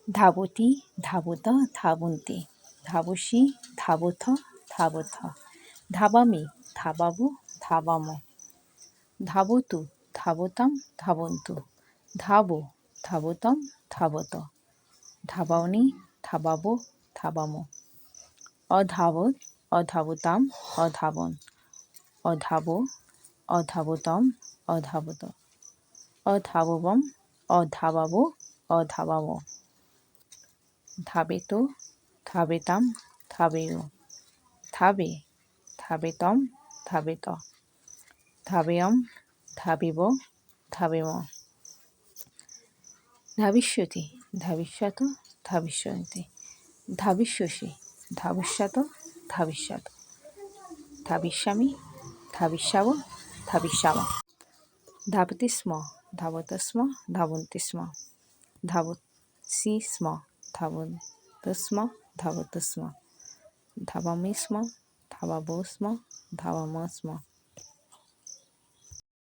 ধাবতি ধাবত ধাবন্তি ধাবসি ধাবথ ধাবথ ধাবামি ধাবাবো ধাবাম ধাবতু ধাবতাম ধাবন্তু ধাবো ধাবতম ধাবত ধাবাওনি ধাবাবো ধাবাম অধাবত অধাবতাম অধাবন অধাবো অধাবতম অধাবত অধাববম অধাবাবো অধাবাম ধাবেত ধাবেতাম ধাবেয় ধাবে ধাবেতম ধাবেত ধাবেয়ম ধাবেব ধাবেম ধাবিষ্যতি ধাবিষ্যত ধাবিষ্যন্তি ধাবিষ্যসি ধাবিষ্যত ধাবিষ্যত ধাবিষ্যামি ধাবিষ্যাব ধাবিষ্যাম ধাবতি স্ম ধাবত স্ম ধাবন্তি স্ম ধাবসি স্ম ধাবন্ত স্ম ধাবত স্ম ধাবামি স্ম ধাবাবো স্ম ধাবাম স্ম